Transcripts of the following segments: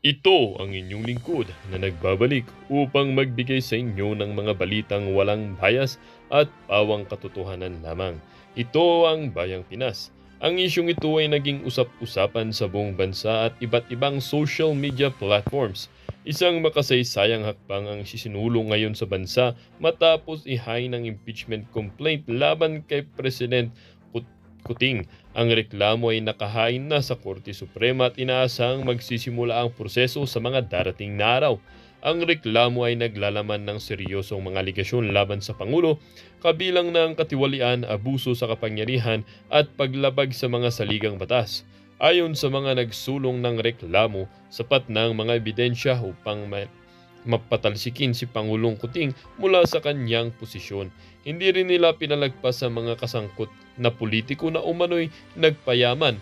Ito ang inyong lingkod na nagbabalik upang magbigay sa inyo ng mga balitang walang bias at pawang katotohanan lamang. Ito ang Bayang Pinas. Ang isyong ito ay naging usap-usapan sa buong bansa at iba't ibang social media platforms. Isang makasaysayang hakbang ang sisinulong ngayon sa bansa matapos ihain ng impeachment complaint laban kay President Kuting. Ang reklamo ay nakahain na sa Korte Suprema at inaasahang magsisimula ang proseso sa mga darating na araw. Ang reklamo ay naglalaman ng seryosong mga aligasyon laban sa Pangulo, kabilang ng katiwalian, abuso sa kapangyarihan at paglabag sa mga saligang batas. Ayon sa mga nagsulong ng reklamo, sapat na ang mga ebidensya upang mapatalsikin si Pangulong Kuting mula sa kanyang posisyon. Hindi rin nila pinalagpas ang mga kasangkot na politiko na umano'y nagpayaman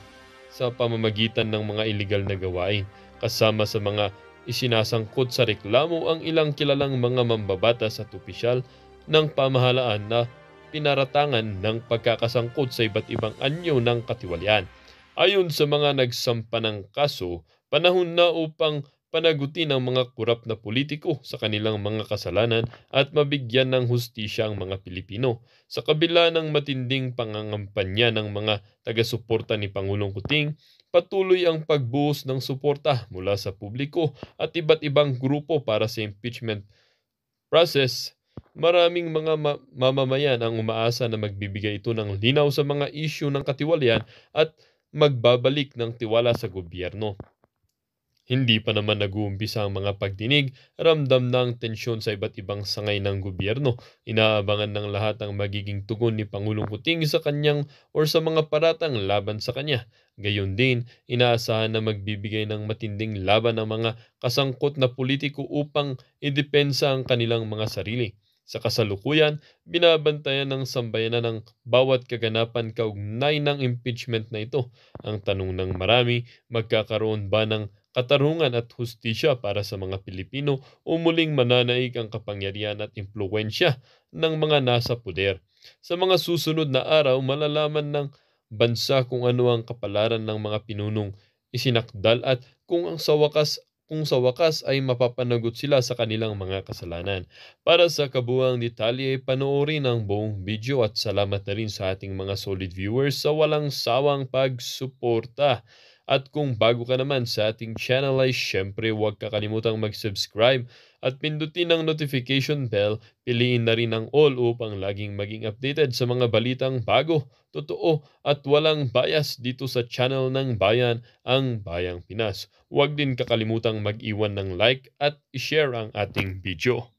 sa pamamagitan ng mga iligal na gawain. Kasama sa mga isinasangkot sa reklamo ang ilang kilalang mga mambabatas at opisyal ng pamahalaan na pinaratangan ng pagkakasangkot sa iba't ibang anyo ng katiwalian. Ayon sa mga nagsampa ng kaso, panahon na upang panagutin ang mga kurap na politiko sa kanilang mga kasalanan at mabigyan ng hustisya ang mga Pilipino. Sa kabila ng matinding pangangampanya ng mga taga-suporta ni Pangulong Kuting, patuloy ang pagbuhos ng suporta mula sa publiko at iba't ibang grupo para sa impeachment process. Maraming mga mamamayan ang umaasa na magbibigay ito ng linaw sa mga isyu ng katiwalian at magbabalik ng tiwala sa gobyerno. Hindi pa naman nag-uumpisa ang mga pagdinig, ramdam na ang tensyon sa iba't ibang sangay ng gobyerno. Inaabangan ng lahat ang magiging tugon ni Pangulong Kuting sa kanyang o sa mga paratang laban sa kanya. Gayon din, inaasahan na magbibigay ng matinding laban ang mga kasangkot na politiko upang idepensa ang kanilang mga sarili. Sa kasalukuyan, binabantayan ng sambayanan ng bawat kaganapan kaugnay ng impeachment na ito. Ang tanong ng marami, magkakaroon ba ng katarungan at hustisya para sa mga Pilipino o muling mananaig ang kapangyarihan at impluwensya ng mga nasa poder? Sa mga susunod na araw, malalaman ng bansa kung ano ang kapalaran ng mga pinunong isinakdal at kung sa wakas ay mapapanagot sila sa kanilang mga kasalanan. Para sa kabuuang detalye, panoorin ang buong video at salamat na rin sa ating mga solid viewers sa walang sawang pagsuporta. At kung bago ka naman sa ating channel ay syempre huwag kakalimutang mag-subscribe at pindutin ang notification bell, piliin na rin ang all upang laging maging updated sa mga balitang bago, totoo at walang bias dito sa channel ng bayan, ang Bayang Pinas. Huwag din kakalimutang mag-iwan ng like at i-share ang ating video.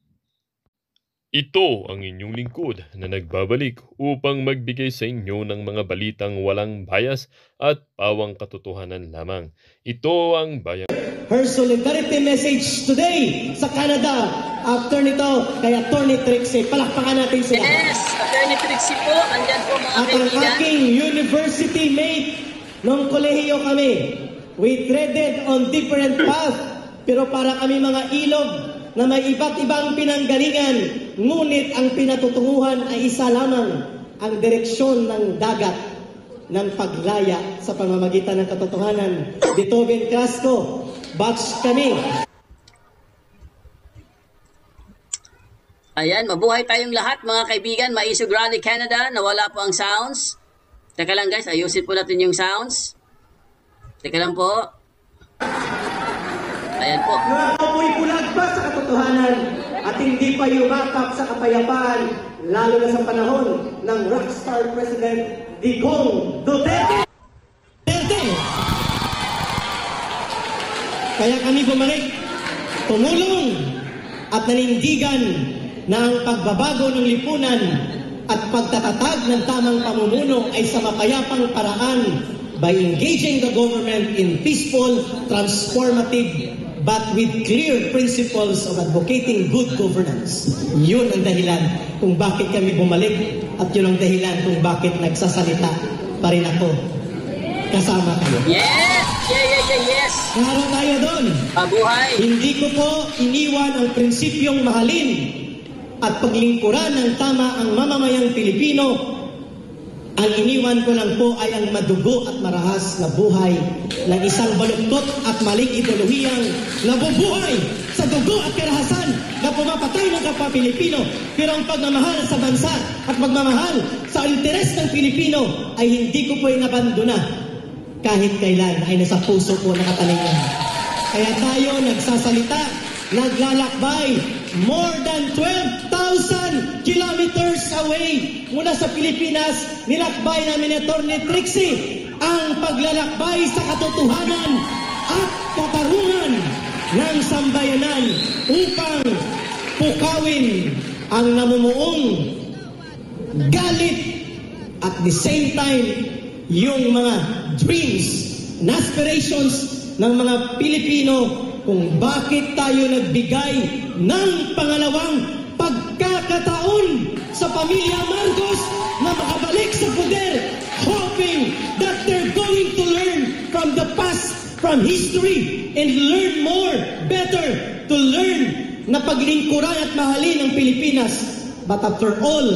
Ito ang inyong lingkod na nagbabalik upang magbigay sa inyo ng mga balitang walang bias at pawang katotohanan lamang. Ito ang Bayang. Her solidarity message today sa Canada after nito kay Attorney Trixie. Palakpakan natin sila. Yes, Attorney Trixie po, andyan po mga at kaibigan. At ang aking university mate nung kolehiyo kami. We treaded on different path pero para kami mga ilog na may iba't ibang pinanggalingan, ngunit ang pinatutunguhan ay isa lamang, ang direksyon ng dagat ng paglaya sa pamamagitan ng katotohanan. Beethoven Crasco, batch kami. Ayan, mabuhay tayong lahat mga kaibigan. Maisog Rally Canada, nawala po ang sounds. Teka lang guys, ayusin po natin yung sounds. Teka lang po. Ayan po. Ako'y bulag pa sa katotohanan at hindi pa yumakap sa kapayapaan, lalo na sa panahon ng rockstar President Digong Duterte. Kaya kami bumalik, tumulong at nanindigan na ang pagbabago ng lipunan at pagtatatag ng tamang pamumuno ay sa mapayapang paraan by engaging the government in peaceful, transformative, but with clear principles of advocating good governance. Yun ang dahilan kung bakit kami bumalik at yun ang dahilan kung bakit nagsasalita pa rin ako. Kasama kayo. Yes! Yes! Naroon tayo doon. Mabuhay! Hindi ko po iniwan ang prinsipyong mahalin at paglingkuran ng tama ang mamamayang Pilipino Ang iniwan ko lang po ay ang madugo at marahas na buhay ng isang baluktot at maling ideolohiyang nabubuhay sa dugo at karahasan na pumapatay ng kapwa Pilipino. Pero ang pagmamahal sa bansa at pagmamahal sa interes ng Pilipino ay hindi ko po inabandona. Kahit kailan ay nasa puso ko nakatalingan. Kaya tayo nagsasalita, naglalakbay, more than 12,000 kilometers away mula sa Pilipinas, nilakbay namin ni Atty. Trixie ang paglalakbay sa katotohanan at katarungan ng sambayanan upang pukawin ang namumuong galit at the same time yung mga dreams and aspirations ng mga Pilipino kung bakit tayo nagbigay ng pangalawang pagkakataon sa pamilya Marcos na makabalik sa poder, hoping that they're going to learn from the past, from history, and learn more, better, to learn na paglingkuran at mahalin ang Pilipinas. But after all,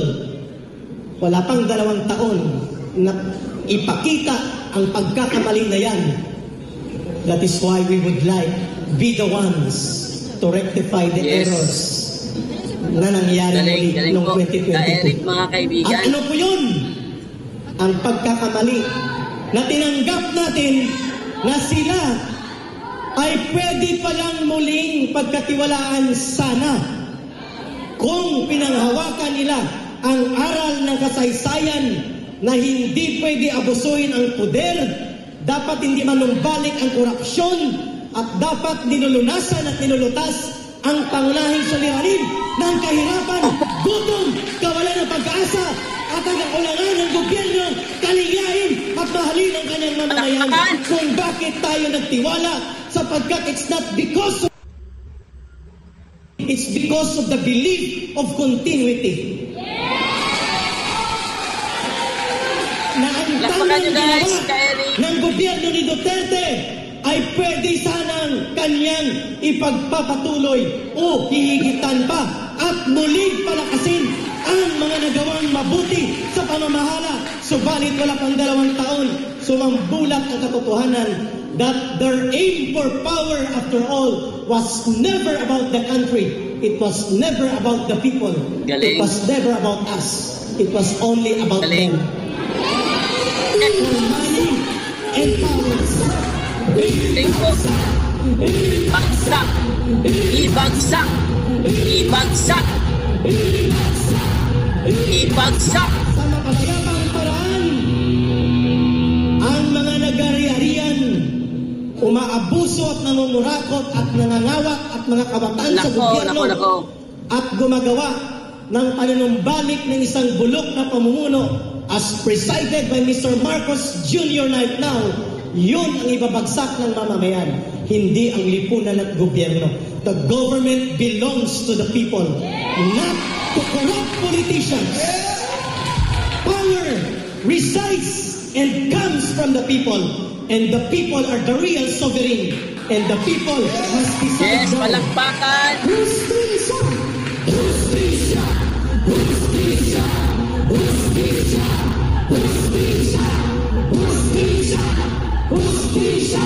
wala pang 2 taon na ipakita ang pagkakamaling na yan. That is why we would like be the ones to rectify the errors na nangyari muli noong 2022. Eric, mga kaibigan. At ano po yun? Ang pagkakamali na tinanggap natin na sila ay pwede palang muling pagkatiwalaan sana kung pinanghawakan nila ang aral ng kasaysayan na hindi pwede abusuin ang poder, dapat hindi manumbalik ang korupsyon, at dapat nilulunasan at nilulutas ang pangunahing suliranin ng kahirapan, gutom, kawalan ng pag-asa, at ang kaulangan ng gobyerno, kaligain at mahalin ang kanyang mamamayan. Kung bakit tayo nagtiwala, sapagkat it's not because of, it's because of the belief of continuity. Na ang tamang ginawa ng gobyerno ni Duterte ay pwede sanang kanyang ipagpapatuloy o hihigitan pa at muling palakasin ang mga nagawang mabuti sa pamamahala. Subalit wala pang 2 taon, sumambulat ang katotohanan that their aim for power after all was never about the country. It was never about the people. It was never about us. It was only about them. For money and powers. Bagsak! Ibagsak! Ibagsak! Ibagsak! Sa mapasayapang paraan, ang mga nag-ari-arian, umaabuso at nangungurakot at nangangawak at mga kabataan sa gobyerno at gumagawa ng panunumbalik ng isang bulok na pamumuno as presided by Mr. Marcos Jr. right now, yun ang ibabagsak ng mamamayan, hindi ang lipunan at gobyerno. The government belongs to the people, not to corrupt politicians. Power resides and comes from the people, and the people are the real sovereign, and the people must decide. Yes, palakpakan! Justisya! Justisya! Justisya! Justisya! Justisya! Justisya! Justisya!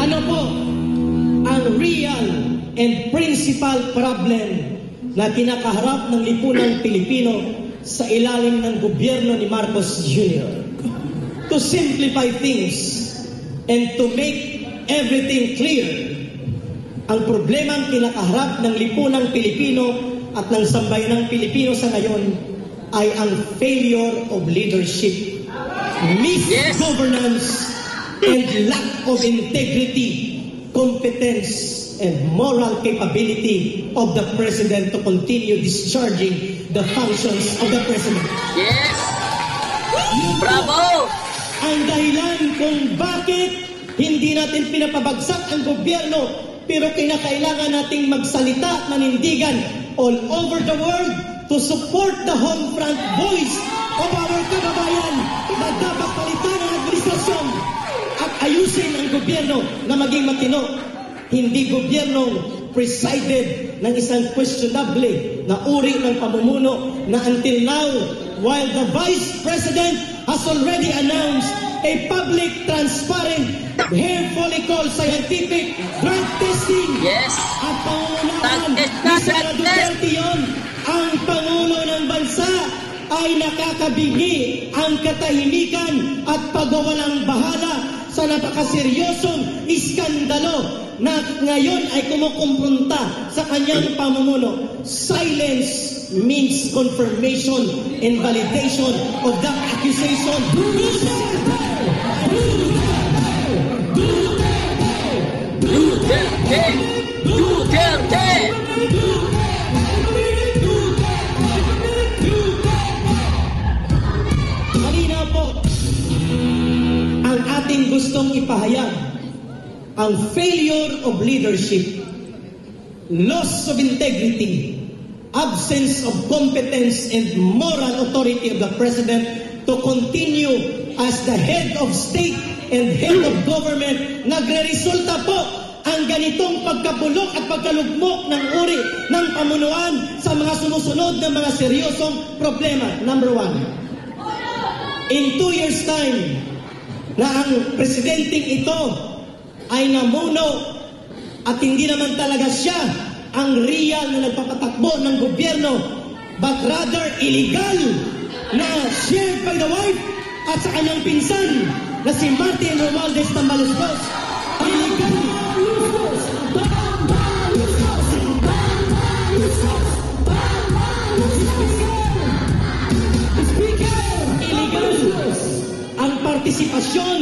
Ano po ang real and principal problem na kinakaharap ng lipunang Pilipino sa ilalim ng gobyerno ni Marcos Jr.? To simplify things and to make everything clear, ang problemang kinakaharap ng lipunang Pilipino at ng sambayanang Pilipino sa ngayon ay ang failure of leadership, misgovernance, and lack of integrity, competence, and moral capability of the President to continue discharging the functions of the President. Yes! Bravo! Ang dahilan kung bakit hindi natin pinapabagsak ang gobyerno pero kinakailangan nating magsalita at manindigan all over the world to support the home front voice of our kababayan na dapat palitan ang administrasyon at ayusin ang gobyerno na maging matino. Hindi gobyernong presided ng isang questionable na uri ng pamumuno na until now while the Vice President has already announced a public, transparent, hair follicle scientific drug testing. Yes. At pangunahan Drug test na, ni Sara drug test. Duterte yun, ang Pangulo ng Bansa ay nakakabingi ang katahimikan at pagwawalang bahala sa napakaseryosong iskandalo na ngayon ay kumukumpronta sa kanyang pamumuno. Silence means confirmation and validation of that accusation. Duterte! Duterte! Halina po, ang ating gustong ipahayag, ang failure of leadership, loss of integrity, absence of competence and moral authority of the President to continue as the head of state and head of government. Nagre-resulta po ang ganitong pagkabulok at pagkalugmok ng uri ng pamunuan sa mga sumusunod na mga seryosong problema. Number one, in 2 years' time na ang presidenteng ito ay namuno at hindi naman talaga siya ang real na nagpapatakbo ng gobyerno, but rather illegal na shared by the wife at sa kanyang pinsan na si Martin Romualdez Tambaluslos. Illegal. Illegal ang partisipasyon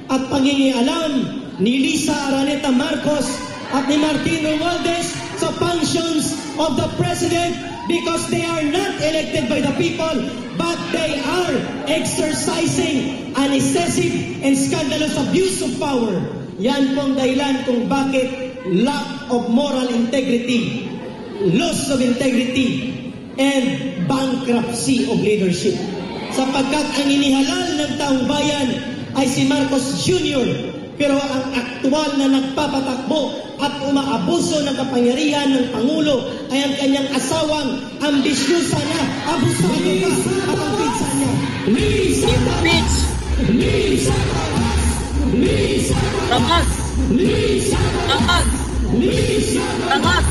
at pangingialam ni Lisa Araneta Marcos at ni Martin Romualdez sa functions of the President because they are not elected by the people but they are exercising an excessive and scandalous abuse of power. Yan pong dahilan kung bakit lack of moral integrity, loss of integrity, and bankruptcy of leadership. Sapagkat ang inihalal ng taong bayan ay si Marcos Jr., pero ang aktual na nagpapatakbo at umaabuso ng kapangyarihan ng Pangulo ay ang kanyang asawang ambisyosa na abusado pa at ang pinsa niya. Impeach! Tamas! Tamas! Tamas!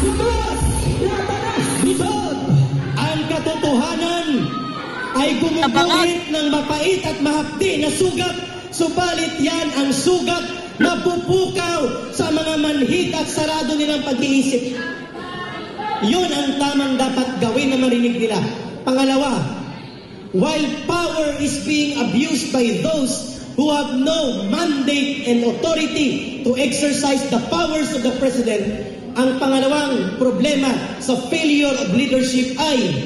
Ang katotohanan ay gumuguhit ng mapait at mahapdi na sugat, subalit yan ang sugat na pupukaw sa mga manhid at sarado nilang pag-iisip. Yun ang tamang dapat gawin na marinig nila. Pangalawa, while power is being abused by those who have no mandate and authority to exercise the powers of the President, ang pangalawang problema sa failure of leadership ay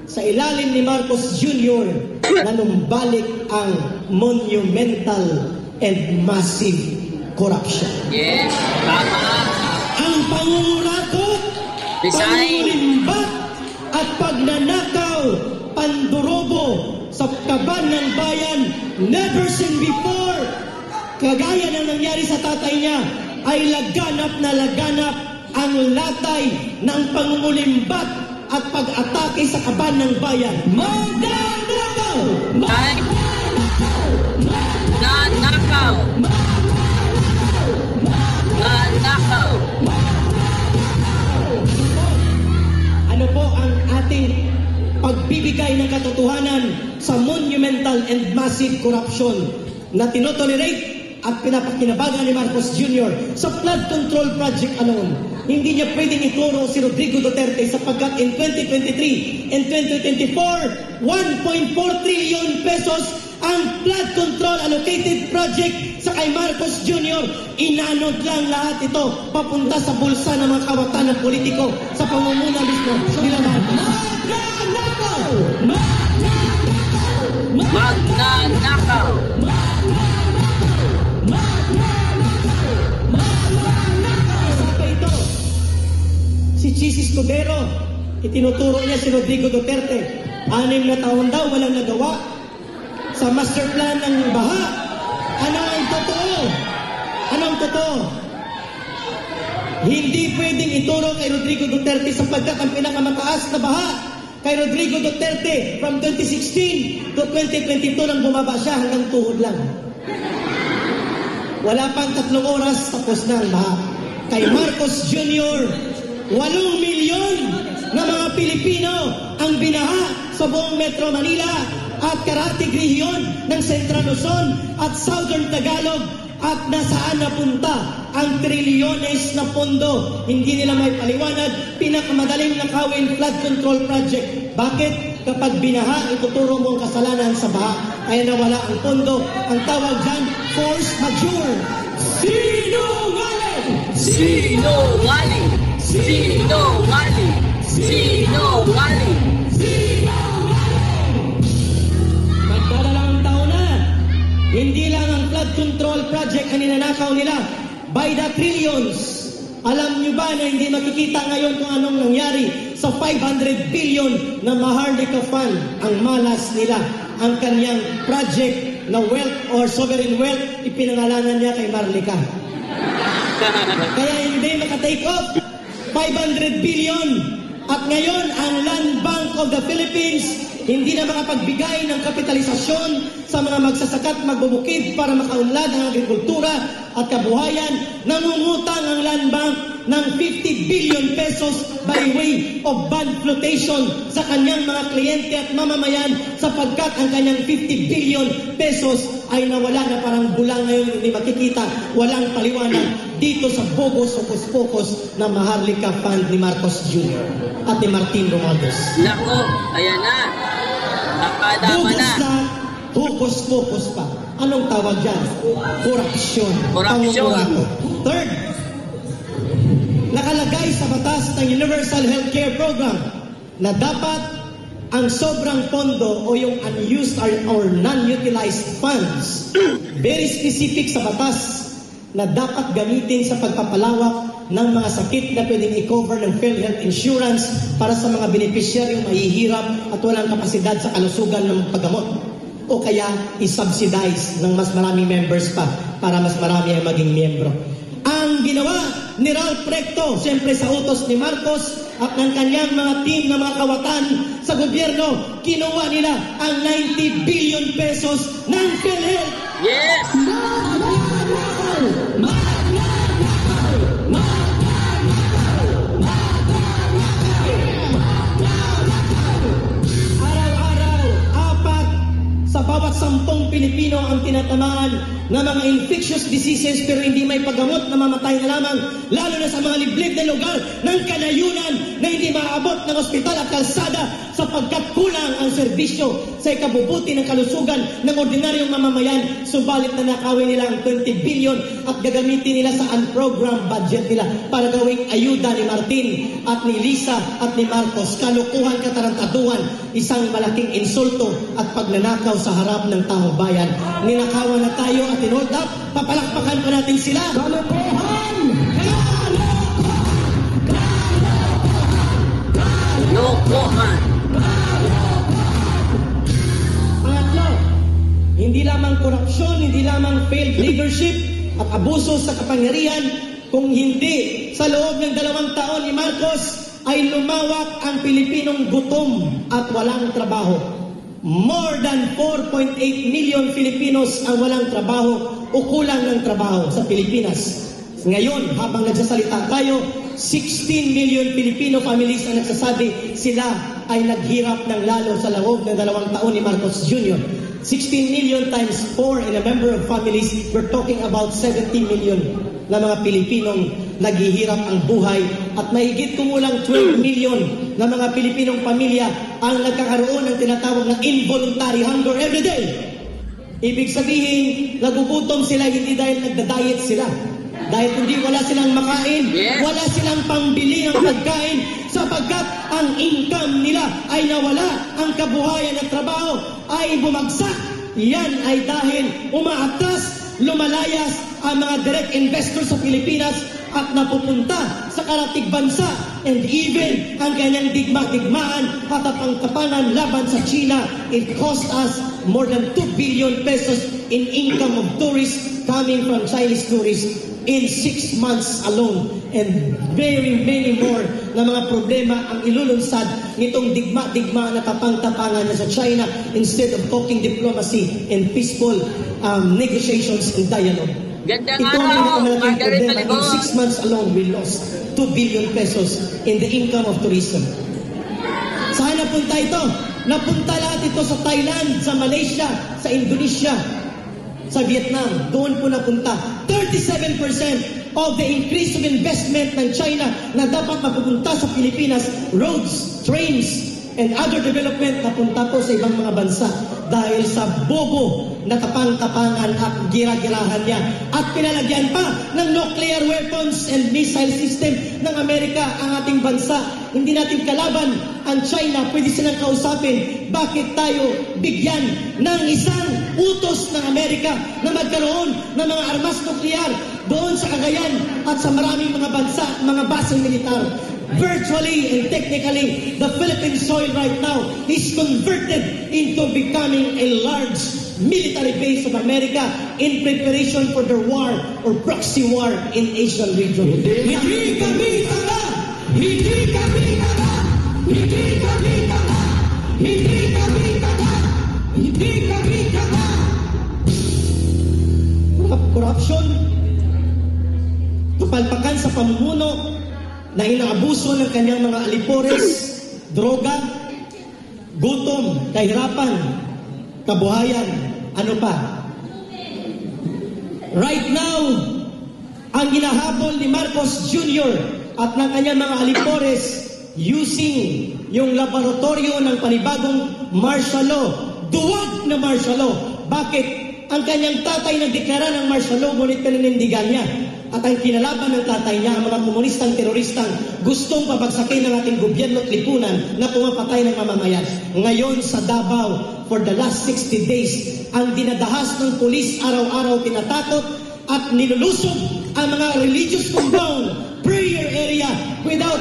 sa ilalim ni Marcos Jr. nanumbalik ang monumental and massive corruption. Yes, tama. Ang pangungurakot, Design. pangungulimbat at pagnanakaw, pandurobo sa kaban ng bayan, never seen before. Kagaya ng nangyari sa tatay niya, ay laganap na laganap ang latay ng pangungulimbat at pag-atake sa kaban ng bayan. Magnanakaw! Ay! Nanakaw! Nanakaw! Ano po ang ating pagbibigay ng katotohanan sa monumental and massive corruption na tinotolerate at pinapakinabangan ni Marcos Jr. sa flood control project alone? Hindi niya pwedeng ituro si Rodrigo Duterte sapagkat in 2023 and 2024, 1.4 trillion pesos ang flood control allocated project sa kay Marcos Jr. Inanod lang lahat ito papunta sa bulsa ng mga kawatan ng politiko sa pamumuna mismo nila Marcos. Magnanakaw! Si Chis Escudero, itinuturo niya si Rodrigo Duterte. 6 na taon daw walang nagawa sa master plan ng baha. Ano ang totoo? Anong totoo? Hindi pwedeng ituro kay Rodrigo Duterte sapagkat ang pinakamataas na baha Kay Rodrigo Duterte, from 2016 to 2022 nang bumaba siya hanggang tuhod lang. Wala pang 3 oras, tapos na ang baha. Kay Marcos Jr., 8 milyon na mga Pilipino ang binaha sa buong Metro Manila at karatig rehiyon ng Central Luzon at Southern Tagalog. At nasaan napunta ang trilyones na pondo? Hindi nila may paliwanag. Pinakamadaling nakawin flood control project. Bakit? Kapag binaha, ituturo mo ang kasalanan sa baha. Kaya nawala ang pondo. Ang tawag dyan, force majeure. Sinungaling! Sinungaling! Sinungaling! Sinungaling! Magdadalang taon na. Hindi lang ang flood control project ang ninanakaw nila by the trillions. Alam nyo ba na hindi makikita ngayon kung anong nangyari sa 500 billion na Maharlika Fund? Ang malas nila, ang kanyang project na wealth or sovereign wealth, ipinangalanan niya kay Marlica. Kaya hindi makatake off 500 billion. At ngayon, ang Land Bank of the Philippines hindi na makapagbigay ng kapitalisasyon sa mga magsasaka at magbubukid para makaunlad ang agrikultura at kabuhayan. Nangungutang ang Land Bank ng 50 billion pesos by way of bond flotation sa kanyang mga kliyente at mamamayan sapagkat ang kanyang 50 billion pesos ay nawala na parang bulang ngayon, hindi makikita, walang paliwanag dito sa bogos o pokus na Maharlika Fund ni Marcos Jr. at ni Martin Romualdez. Nako, ayan na. Nakadama na. Hokus-pokus pa. Anong tawag dyan? Korupsyon. Korupsyon. Third, nakalagay sa batas ng Universal Healthcare Program na dapat ang sobrang pondo o yung unused or non-utilized funds, very specific sa batas na dapat gamitin sa pagpapalawak ng mga sakit na pwedeng i-cover ng PhilHealth Insurance para sa mga benepisyaryong mahihirap at walang kapasidad sa kalusugan ng paggamot. O kaya i-subsidize ng mas maraming members pa para mas marami ang maging miyembro. Ang ginawa ni Ralph Recto, siyempre sa utos ni Marcos at ng kanyang mga team na mga kawatan sa gobyerno, kinuha nila ang 90 billion pesos ng PhilHealth. Yes! Araw-araw, 4 sa bawat 10 Pilipino ang tinatamaan na mga infectious diseases pero hindi may paggamot, na mamatay na lamang, lalo na sa mga liblib na lugar ng kanayunan na hindi maaabot ng ospital at kalsada sapagkat kulang ang serbisyo sa ikabubuti ng kalusugan ng ordinaryong mamamayan. Subalit na nakawin nila ang 20 billion at gagamitin nila sa unprogrammed budget nila para gawing ayuda ni Martin at ni Lisa at ni Marcos. Kalukuhan, katarantaduhan, isang malaking insulto at pagnanakaw sa harap ng taong bayan. Ninakawan na tayo at hold up, papalakpakan pa natin sila. Kalokohan! Lokohan! Pangatlo, hindi lamang korupsyon, hindi lamang failed leadership at abuso sa kapangyarihan, kung hindi sa loob ng 2 taon ni Marcos ay lumawak ang Pilipinong gutom at walang trabaho. More than 4.8 million Filipinos ang walang trabaho o kulang ng trabaho sa Pilipinas. Ngayon, habang nagsasalita tayo, 16 million Filipino families ang nagsasabi sila ay naghirap ng lalo sa loob ng 2 taon ni Marcos Jr. 16 million times 4 in a member of families, we're talking about 70 million na mga Pilipinong naghihirap ang buhay at mahigit kumulang 12 million na mga Pilipinong pamilya ang nagkakaroon ng tinatawag na involuntary hunger every day. Ibig sabihin, nagugutom sila hindi dahil nagda-diet sila. Dahil hindi wala silang makain, wala silang pangbili ng pagkain sapagkat ang income nila ay nawala, ang kabuhayan at trabaho ay bumagsak. Yan ay dahil umaatras, lumalayas ang mga direct investors sa Pilipinas at napupunta sa karatig bansa, and even ang kanyang digma-digmaan at kapangkapangan laban sa China. It cost us more than 2 billion pesos in income of tourists coming from Chinese tourists in 6 months alone. And very many more na mga problema ang ilulunsad nitong digma-digma na tapang-tapangan niya sa China instead of talking diplomacy and peaceful negotiations and dialogue. Gandang Ito ang araw, pinakamalaking Margaret problema. In Malibon. 6 months alone, we lost 2 billion pesos in the income of tourism. Saan napunta ito? Napunta lahat ito sa Thailand, sa Malaysia, sa Indonesia, sa Vietnam. Doon po napunta. 37% of the increase of investment ng China na dapat mapupunta sa Pilipinas, roads, trains, and other development napunta po sa ibang mga bansa dahil sa bobo na tapang-tapangan at gira-girahan niya. At pinalagyan pa ng nuclear weapons and missile system ng Amerika ang ating bansa. Hindi natin kalaban ang China, pwede silang kausapin. Bakit tayo bigyan ng isang utos ng Amerika na magkaroon ng mga armas nuklear doon sa Cagayan at sa maraming mga bansa, mga baseng militar? Virtually and technically, the Philippine soil right now is converted into becoming a large military base of America in preparation for their war or proxy war in Asian region. Hindi kami tanga! Hindi kami tanga! Hindi kami tanga! Hindi kami tanga! Hindi kami tanga! Corruption, kapalpakan sa pamumuno, na inaabuso ng kanyang mga alipores, droga, gutom, kahirapan, kabuhayan, ano pa. Right now, ang ginahabol ni Marcos Jr. at ng kanyang mga alipores using yung laboratorio ng panibagong martial law, duwag na martial law. Bakit? Ang kanyang tatay nagdeklara ng martial law, ngunit paninindigan niya. At ang kinalaban ng tatay niya, ang mga komunistang teroristang gustong pabagsakin ng ating gobyerno at lipunan na pumapatay ng mamamayan. Ngayon sa Davao, for the last 60 days, ang dinadahas ng pulis araw-araw tinatakot at nilulusog ang mga religious compound, prayer area, without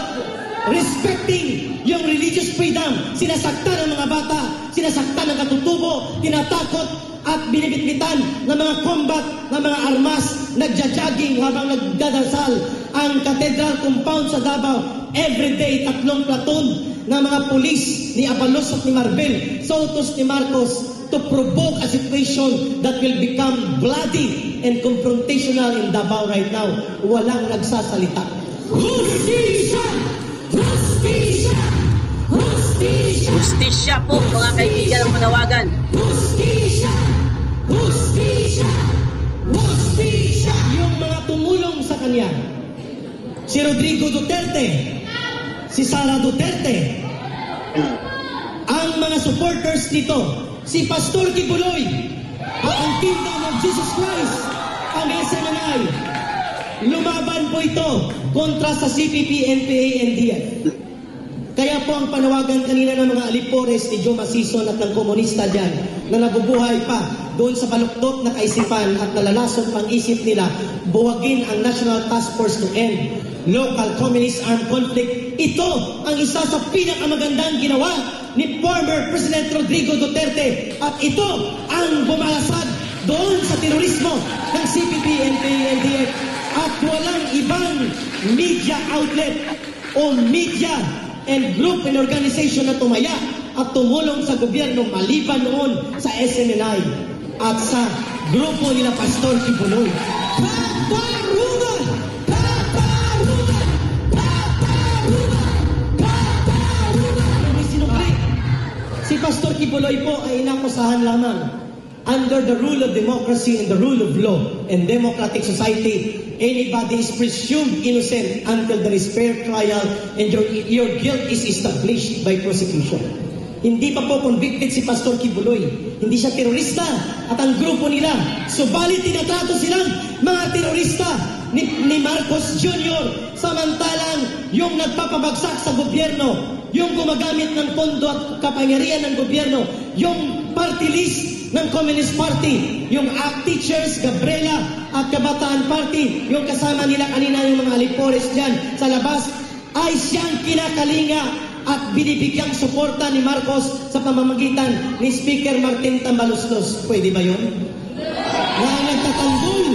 respecting yung religious freedom. Sinasaktan ang mga bata, sinasaktan ang katutubo, tinatakot at binibitbitan ng mga combat, ng mga armas, nagja-jogging habang nagdadasal. Ang cathedral compound sa Davao, everyday 3 platoon ng mga pulis ni Abalos at ni Marbel, sa utos ni Marcos, to provoke a situation that will become bloody and confrontational in Davao right now. Walang nagsasalita. Justisya! Justisya! Justisya! Justisya po, mga kaibigan, ang panawagan. Justisya! Justisya! Justisya! Yung mga tumulong sa kanya, si Rodrigo Duterte, si Sara Duterte, ang mga supporters nito, si Pastor Kibuloy, at ang Kingdom of Jesus Christ, ang SMNI. Lumaban po ito kontra sa CPP, NPA, NDF. Kaya po ang panawagan kanina ng mga alipores ni Joe Masison at ng komunista dyan na nabubuhay pa doon sa baluktot na kaisipan at nalalason pang isip nila, buwagin ang National Task Force to End Local Communist Armed Conflict. Ito ang isa sa pinakamagandang ginawa ni former President Rodrigo Duterte at ito ang bumalasad doon sa terorismo ng CPP, NPA, NDF at walang ibang media outlet o media and group and organization na tumaya at tumulong sa gobyerno maliban noon sa SMNI at sa grupo nila Pastor Kibuloy. Kaparunan! Kaparunan! Kaparunan! Kaparunan! May sinukli. Si Pastor Kibuloy po ay inakusahan lamang under the rule of democracy and the rule of law and democratic society. Anybody is presumed innocent until there is fair trial and your guilt is established by prosecution. Hindi pa po convicted si Pastor Kibuloy. Hindi siya terorista at ang grupo nila. Subalit tinatrato silang mga terorista ni Marcos Jr. Samantalang yung nagpapabagsak sa gobyerno, yung gumagamit ng pondo at kapangyarihan ng gobyerno, yung party list ng Communist Party, yung ACT Teachers, Gabriela at Kabataan Party, yung kasama nila kanina yung mga alipores dyan sa labas, ay siyang kinakalinga at binibigyang suporta ni Marcos sa pamamagitan ni Speaker Martin Tambaloslos. Pwede ba yun? Na nagtatanggol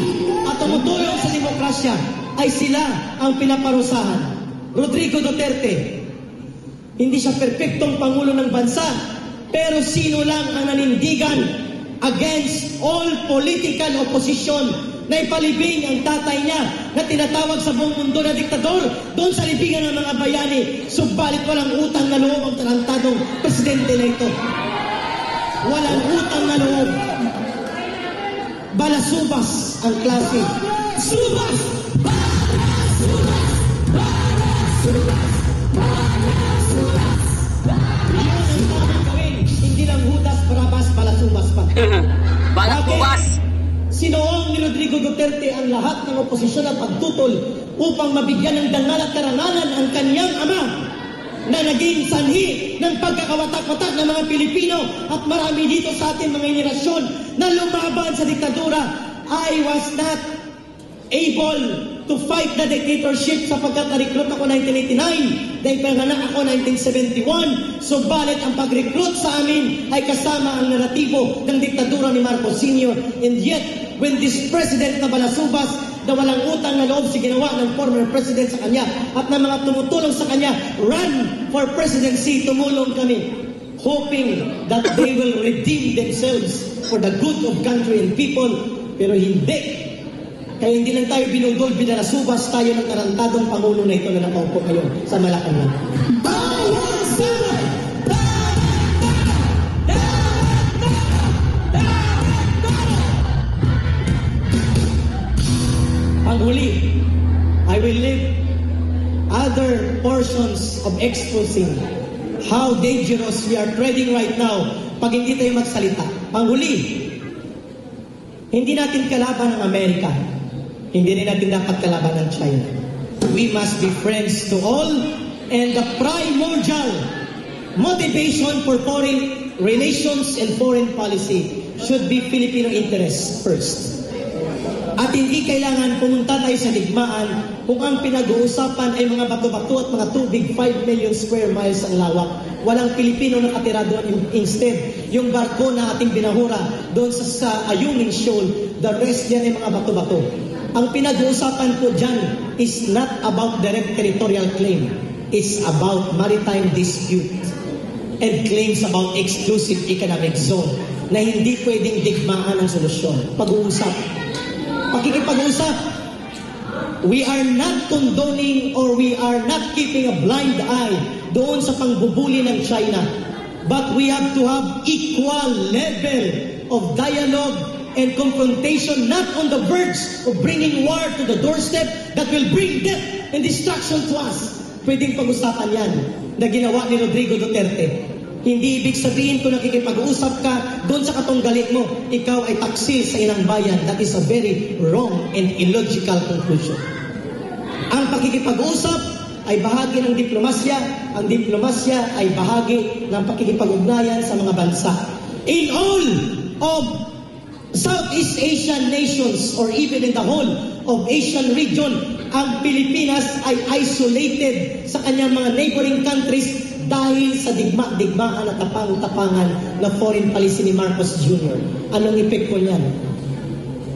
at tumutulong sa demokrasya demokrasya ay sila ang pinaparusahan. Rodrigo Duterte, hindi siya perpektong pangulo ng bansa, pero sino lang ang nanindigan against all political opposition na ipalibing ang tatay niya na tinatawag sa buong mundo na diktador doon sa libingan ng mga bayani. Subalit walang utang na loob ang tarantadong presidente na ito. Walang utang na loob. Balasubas ang klase. Subas! Balasubas! Balasubas! Balasubas! Yun ang tamang gawin. Hindi lang hudas, barabas, balasubas pa. Balakubas! Sinoong ni Rodrigo Duterte ang lahat ng oposisyon at pagtutol upang mabigyan ng dangal at karangalan ang kanyang ama na naging sanhi ng pagkakawatak-watak ng mga Pilipino at marami dito sa ating mga henerasyon na lumaban sa diktadura. I was not able to fight the dictatorship sapagkat na-recruit ako 1989 dahil panganak ako 1971. Subalit ang pag-recruit sa amin ay kasama ang naratibo ng diktadura ni Marcos Sr. And yet, when this president na Balasubas na walang utang na loob si ginawa ng former president sa kanya at ng mga tumutulong sa kanya, run for presidency, tumulong kami, hoping that they will redeem themselves for the good of country and people. Pero hindi. Kaya hindi lang tayo binudol, binalasubas tayo ng tarantadong pangulo na ito na nakaupo ngayon sa Malacanang. Panghuli, I will leave other portions of exposing how dangerous we are treading right now pag hindi tayo magsalita. Panghuli, hindi natin kalaban ang Amerika. Hindi rin natin dapat kalaban ng China. We must be friends to all, and the primordial motivation for foreign relations and foreign policy should be Filipino interests first. At hindi kailangan pumunta tayo sa digmaan kung ang pinag-uusapan ay mga bato-bato at mga tubig, 5 million square miles ang lawak. Walang Pilipino nakatira doon. Instead, yung barko na ating binahura doon sa Ayungin Shoal, the rest yan ay mga bato-bato. Ang pinag-uusapan po dyan is not about direct territorial claim. It's about maritime dispute and claims about exclusive economic zone na hindi pwedeng digmaan ang solusyon. Pag-uusap. Pakikipag-usap. We are not condoning or we are not keeping a blind eye doon sa pangbubuli ng China. But we have to have equal level of dialogue and confrontation, not on the verge of bringing war to the doorstep that will bring death and destruction to us. Pwedeng pag-usapan yan na ginawa ni Rodrigo Duterte. Hindi ibig sabihin kung nakikipag-usap ka doon sa katunggalit mo, ikaw ay taksil sa inang bayan. That is a very wrong and illogical conclusion. Ang pakikipag-usap ay bahagi ng diplomasya. Ang diplomasya ay bahagi ng pakikipag-ugnayan sa mga bansa. In all of Southeast Asian nations or even in the whole of Asian region, ang Pilipinas ay isolated sa kanyang mga neighboring countries dahil sa digmaan at tapang-tapangan na foreign policy ni Marcos Jr. Anong epekto niyan?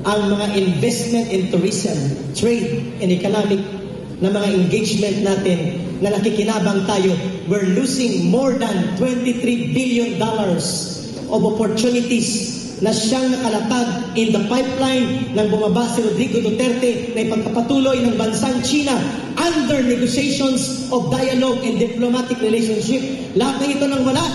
Ang mga investment in tourism, trade, and economic na mga engagement natin na nakikinabang tayo, we're losing more than $23 billion of opportunities na siyang nakalatag in the pipeline ng bumaba si Rodrigo Duterte na ipagpapatuloy ng bansang China under negotiations of dialogue and diplomatic relationship. Lahat ng ito nang wala,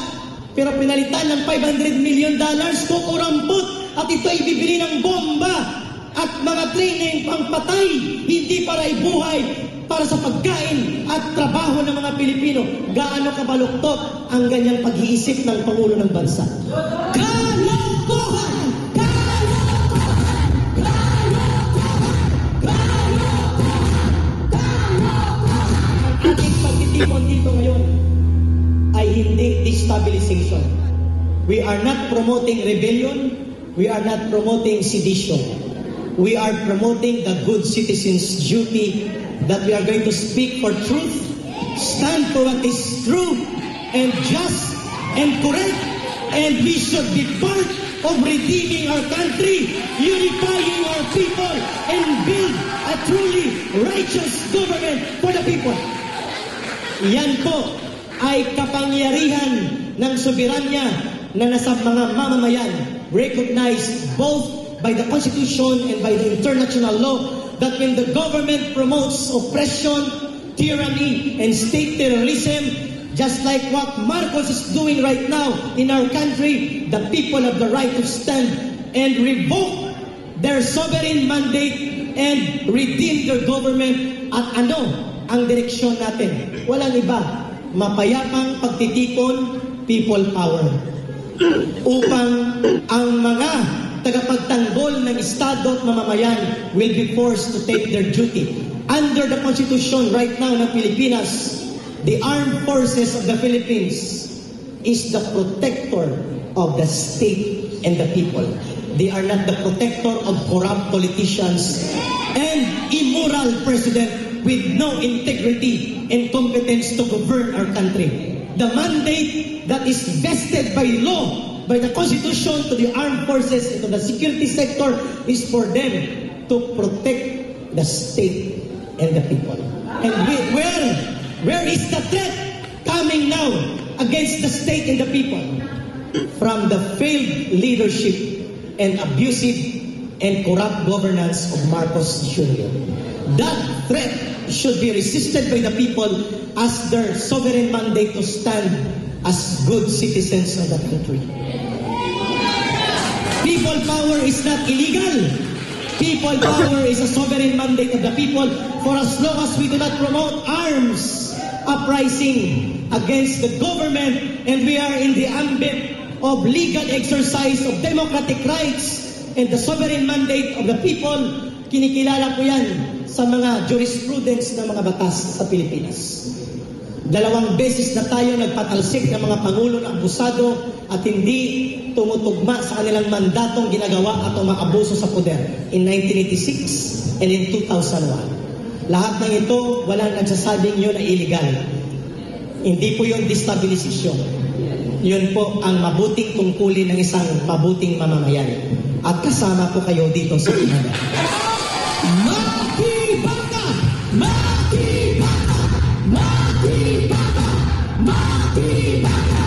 pero pinalitan ng $500 million, kukurampot, at ito ay bibili ng bomba at mga training pangpatay, hindi para ibuhay, para sa pagkain at trabaho ng mga Pilipino. Gaano kabaluktot ang ganyang pag-iisip ng Pangulo ng Bansa? Kalokohan! Kalokohan! Kalokohan! Kalokohan! Kalokohan! Ang ating pagtitipon dito ngayon ay hindi destabilization. We are not promoting rebellion. We are not promoting sedition. We are promoting the good citizens' duty that we are going to speak for truth, stand for what is true and just and correct, and we should be part of redeeming our country, unifying our people, and build a truly righteous government for the people. Yan po ay kapangyarihan ng soberanya na nasa mga mamamayan, recognized both by the Constitution and by the international law, that when the government promotes oppression, tyranny, and state terrorism, just like what Marcos is doing right now in our country, the people have the right to stand and revoke their sovereign mandate and redeem their government. At ano ang direksyon natin? Walang iba, mapayapang pagtitipon, people power. Upang ang mga tagapagtanggol ng Estado at mamamayan will be forced to take their duty. Under the Constitution right now ng Pilipinas, the armed forces of the Philippines is the protector of the state and the people. They are not the protector of corrupt politicians and immoral president with no integrity and competence to govern our country. The mandate that is vested by law, by the Constitution, to the armed forces and to the security sector is for them to protect the state and the people. And where is the threat coming now against the state and the people? From the failed leadership and abusive and corrupt governance of Marcos Jr. That threat should be resisted by the people as their sovereign mandate to stand as good citizens of the country. People power is not illegal. People power is a sovereign mandate of the people for as long as we do not promote arms uprising against the government and we are in the ambit of legal exercise of democratic rights and the sovereign mandate of the people. Kinikilala po yan sa mga jurisprudence ng mga batas sa Pilipinas. 2 beses na tayo nagpatalsik ng mga pangulo na abusado at hindi tumutugma sa kanilang mandatong ginagawa at umaabuso sa poder in 1986 and in 2001. Lahat ng ito, walang nagsasabing yun na illegal. Hindi po yung destabilisasyon. Yun po ang mabuting tungkulin ng isang mabuting mamamayan. At kasama po kayo dito sa Canada. Makibaka! Makibaka! Makibaka! Makibaka!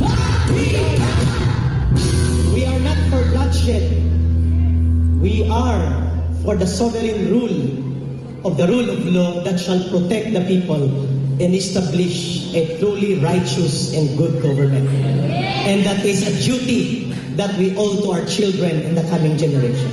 Makibaka! We are not for bloodshed. We are for the sovereign rule of the rule of law that shall protect the people and establish a truly righteous and good government. And that is a duty that we owe to our children in the coming generation.